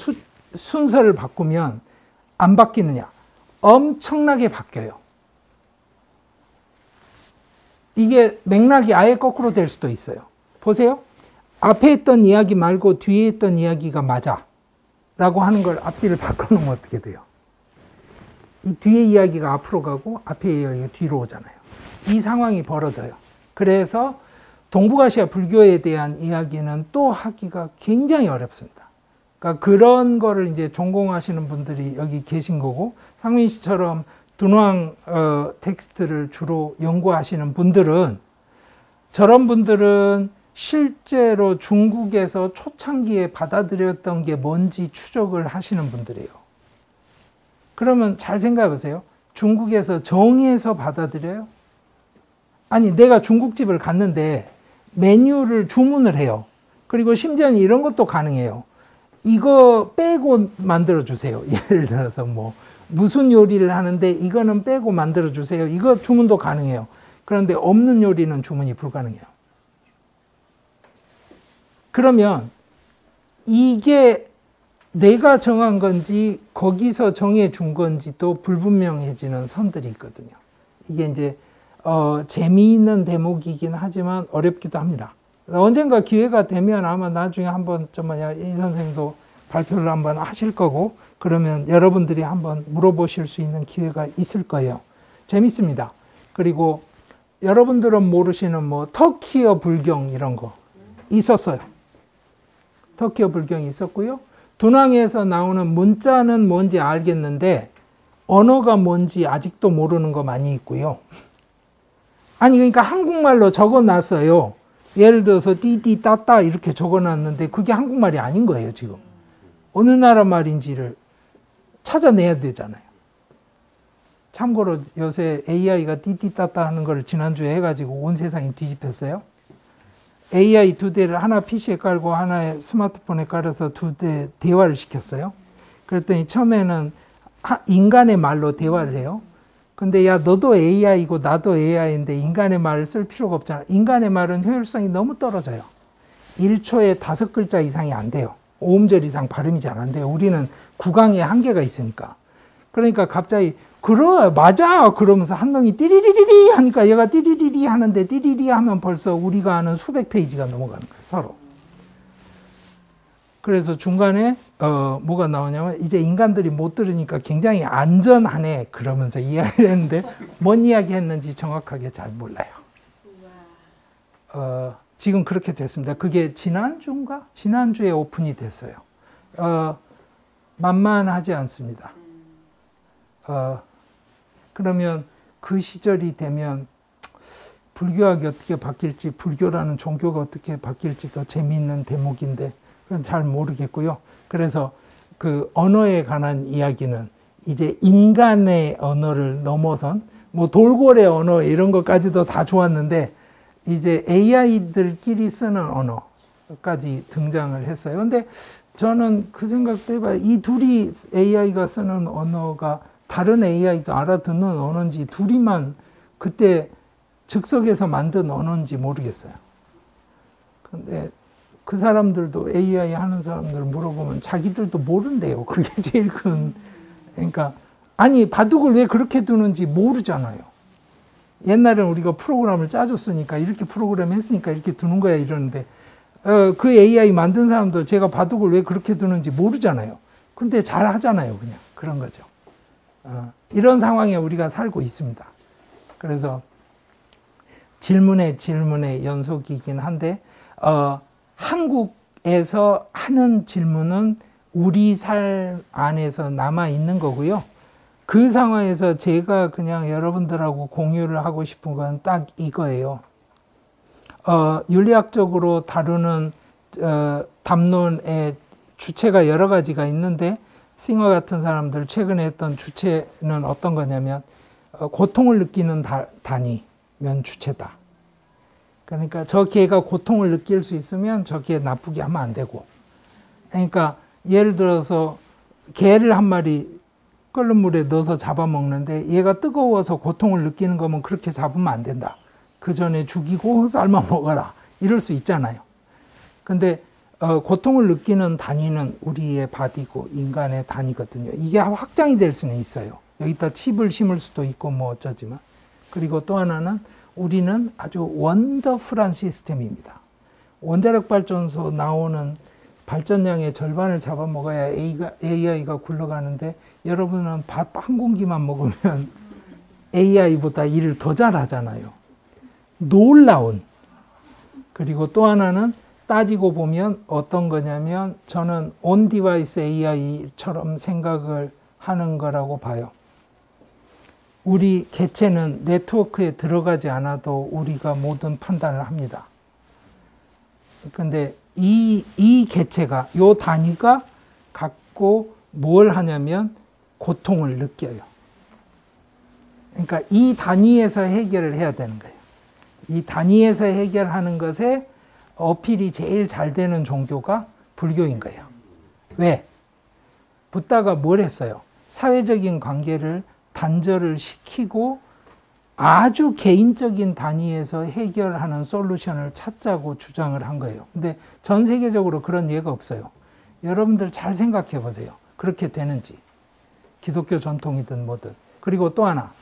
순서를 바꾸면 안 바뀌느냐? 엄청나게 바뀌어요. 이게 맥락이 아예 거꾸로 될 수도 있어요. 보세요. 앞에 했던 이야기 말고 뒤에 했던 이야기가 맞아 라고 하는 걸 앞뒤를 바꿔놓으면 어떻게 돼요? 이 뒤에 이야기가 앞으로 가고 앞에 이야기가 뒤로 오잖아요. 이 상황이 벌어져요. 그래서 동북아시아 불교에 대한 이야기는 또 하기가 굉장히 어렵습니다. 그러니까 그런 거를 이제 전공하시는 분들이 여기 계신 거고, 상민 씨처럼 dunhuang 텍스트를 주로 연구하시는 분들은, 저런 분들은 실제로 중국에서 초창기에 받아들였던 게 뭔지 추적을 하시는 분들이에요. 그러면 잘 생각해 보세요. 중국에서 정해서 받아들여요? 아니, 내가 중국집을 갔는데 메뉴를 주문을 해요. 그리고 심지어는 이런 것도 가능해요. 이거 빼고 만들어 주세요. 예를 들어서 뭐 무슨 요리를 하는데 이거는 빼고 만들어 주세요. 이거 주문도 가능해요. 그런데 없는 요리는 주문이 불가능해요. 그러면 이게 내가 정한 건지 거기서 정해 준 건지도 불분명해지는 선들이 있거든요. 이게 이제 재미있는 대목이긴 하지만 어렵기도 합니다. 언젠가 기회가 되면 아마 나중에 한번 이 선생님도 발표를 한번 하실 거고, 그러면 여러분들이 한번 물어보실 수 있는 기회가 있을 거예요. 재밌습니다. 그리고 여러분들은 모르시는 뭐 터키어 불경 이런 거 있었어요. 터키어 불경이 있었고요. dunhuang에서 나오는 문자는 뭔지 알겠는데 언어가 뭔지 아직도 모르는 거 많이 있고요. 아니, 그러니까 한국말로 적어놨어요. 예를 들어서 띠띠 따따 이렇게 적어놨는데 그게 한국말이 아닌 거예요. 지금 어느 나라 말인지를 찾아내야 되잖아요. 참고로 요새 AI가 띠띠 따따 하는 걸 지난주에 해가지고 온 세상이 뒤집혔어요. AI 2대를 하나 PC에 깔고 하나에 스마트폰에 깔아서 2대 대화를 시켰어요. 그랬더니 처음에는 인간의 말로 대화를 해요. 근데 야, 너도 AI고 나도 AI인데 인간의 말을 쓸 필요가 없잖아. 인간의 말은 효율성이 너무 떨어져요. 1초에 5글자 이상이 안 돼요. 5음절 이상 발음이 잘 안 돼요. 우리는 구강에 한계가 있으니까. 그러니까 갑자기 그래 맞아 그러면서 한 놈이 띠리리리리 하니까 얘가 띠리리리 하는데 띠리리 하면 벌써 우리가 아는 수백 페이지가 넘어가는 거예요. 서로. 그래서 중간에 뭐가 나오냐면 이제 인간들이 못 들으니까 굉장히 안전하네 그러면서 이야기를 했는데 뭔 이야기 했는지 정확하게 잘 몰라요. 지금 그렇게 됐습니다. 그게 지난주인가? 지난주에 오픈이 됐어요. 만만하지 않습니다. 그러면 그 시절이 되면 불교학이 어떻게 바뀔지, 불교라는 종교가 어떻게 바뀔지 더 재미있는 대목인데 그건 잘 모르겠고요. 그래서 그 언어에 관한 이야기는 이제 인간의 언어를 넘어선 뭐 돌고래 언어 이런 것까지도 다 좋았는데 이제 AI들끼리 쓰는 언어까지 등장을 했어요. 근데 저는 그 생각도 해봐요. 이 둘이 AI가 쓰는 언어가 다른 AI도 알아듣는 언어인지 둘이만 그때 즉석에서 만든 언어인지 모르겠어요. 근데 그 사람들도 AI 하는 사람들 물어보면 자기들도 모른대요. 그게 제일 큰. 그러니까 아니 바둑을 왜 그렇게 두는지 모르잖아요. 옛날에는 우리가 프로그램을 짜줬으니까 이렇게 프로그램 했으니까 이렇게 두는 거야 이러는데 그 AI 만든 사람도 제가 바둑을 왜 그렇게 두는지 모르잖아요. 근데 잘 하잖아요. 그냥 그런 거죠. 이런 상황에 우리가 살고 있습니다. 그래서 질문에 연속이긴 한데 한국에서 하는 질문은 우리 삶 안에서 남아 있는 거고요. 그 상황에서 제가 그냥 여러분들하고 공유를 하고 싶은 건 딱 이거예요. 윤리학적으로 다루는 담론의 주체가 여러 가지가 있는데 싱어 같은 사람들 최근에 했던 주체는 어떤 거냐면 고통을 느끼는 단위면 주체다. 그러니까 저 개가 고통을 느낄 수 있으면 저 개 나쁘게 하면 안 되고, 그러니까 예를 들어서 개를 한 마리 끓는 물에 넣어서 잡아먹는데 얘가 뜨거워서 고통을 느끼는 거면 그렇게 잡으면 안 된다. 그 전에 죽이고 삶아 먹어라. 이럴 수 있잖아요. 근데 고통을 느끼는 단위는 우리의 바디고 인간의 단위거든요. 이게 확장이 될 수는 있어요. 여기다 칩을 심을 수도 있고 뭐 어쩌지만. 그리고 또 하나는 우리는 아주 원더풀한 시스템입니다. 원자력 발전소 나오는 발전량의 절반을 잡아먹어야 AI가 굴러가는데 여러분은 밥 한 공기만 먹으면 AI보다 일을 더 잘하잖아요. 놀라운. 그리고 또 하나는 따지고 보면 어떤 거냐면 저는 온 디바이스 AI처럼 생각을 하는 거라고 봐요. 우리 개체는 네트워크에 들어가지 않아도 우리가 모든 판단을 합니다. 근데 이 개체가, 요 단위가 갖고 뭘 하냐면 고통을 느껴요. 그러니까 이 단위에서 해결을 해야 되는 거예요. 이 단위에서 해결하는 것에 어필이 제일 잘 되는 종교가 불교인 거예요. 왜? 붓다가 뭘 했어요? 사회적인 관계를 단절을 시키고 아주 개인적인 단위에서 해결하는 솔루션을 찾자고 주장을 한 거예요. 근데 전 세계적으로 그런 예가 없어요. 여러분들 잘 생각해 보세요. 그렇게 되는지. 기독교 전통이든 뭐든. 그리고 또 하나.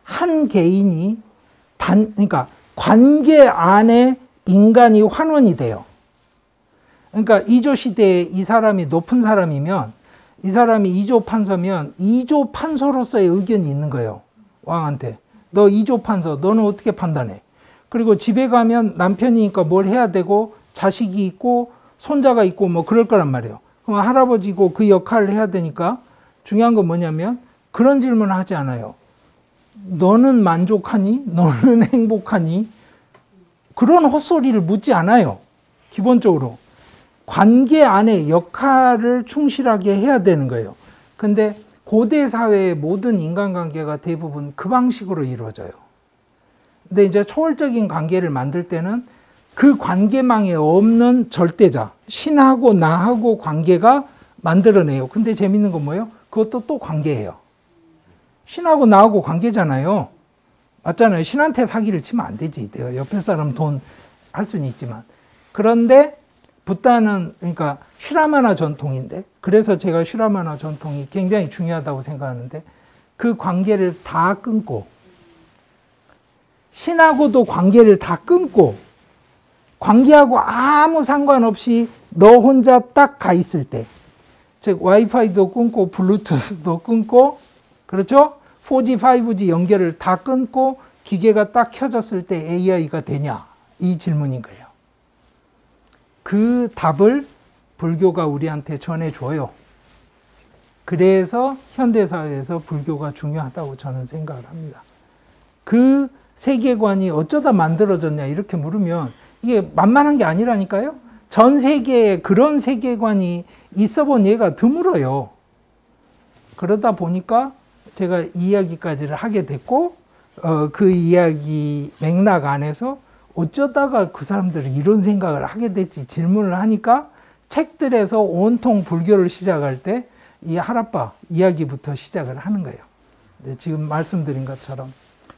한 개인이 그러니까 관계 안에 인간이 환원이 돼요. 그러니까 2조 시대에 이 사람이 높은 사람이면 이 사람이 2조 판서면 2조 판서로서의 의견이 있는 거예요. 왕한테. 너 2조 판서, 너는 어떻게 판단해? 그리고 집에 가면 남편이니까 뭘 해야 되고 자식이 있고 손자가 있고 뭐 그럴 거란 말이에요. 그럼 할아버지고 그 역할을 해야 되니까 중요한 건 뭐냐면 그런 질문을 하지 않아요. 너는 만족하니? 너는 행복하니? 그런 헛소리를 묻지 않아요. 기본적으로. 관계 안에 역할을 충실하게 해야 되는 거예요. 근데 고대 사회의 모든 인간관계가 대부분 그 방식으로 이루어져요. 근데 이제 초월적인 관계를 만들 때는 그 관계망에 없는 절대자, 신하고 나하고 관계가 만들어내요. 근데 재밌는 건 뭐예요? 그것도 또 관계예요. 신하고 나하고 관계잖아요. 맞잖아요. 신한테 사기를 치면 안 되지. 내가 옆에 사람 돈 할 수는 있지만. 그런데 붓다는 그러니까 슈라마나 전통인데, 그래서 제가 슈라마나 전통이 굉장히 중요하다고 생각하는데, 그 관계를 다 끊고 신하고도 관계를 다 끊고 관계하고 아무 상관없이 너 혼자 딱 가 있을 때, 즉 와이파이도 끊고 블루투스도 끊고, 그렇죠? 4G, 5G 연결을 다 끊고 기계가 딱 켜졌을 때 AI가 되냐? 이 질문인 거예요. 그 답을 불교가 우리한테 전해줘요. 그래서 현대사회에서 불교가 중요하다고 저는 생각을 합니다. 그 세계관이 어쩌다 만들어졌냐 이렇게 물으면 이게 만만한 게 아니라니까요. 전 세계에 그런 세계관이 있어 본 예가 드물어요. 그러다 보니까 제가 이야기까지를 하게 됐고, 그 이야기 맥락 안에서 어쩌다가 그 사람들이 이런 생각을 하게 됐지 질문을 하니까 책들에서 온통 불교를 시작할 때 이 하라빠 이야기부터 시작을 하는 거예요. 지금 말씀드린 것처럼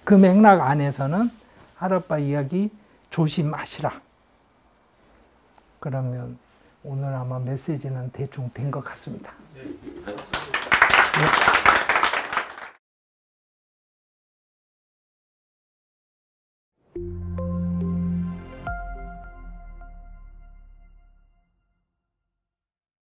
그 맥락 안에서는 하라빠 이야기 조심하시라. 그러면 오늘 아마 메시지는 대충 된 것 같습니다. 네.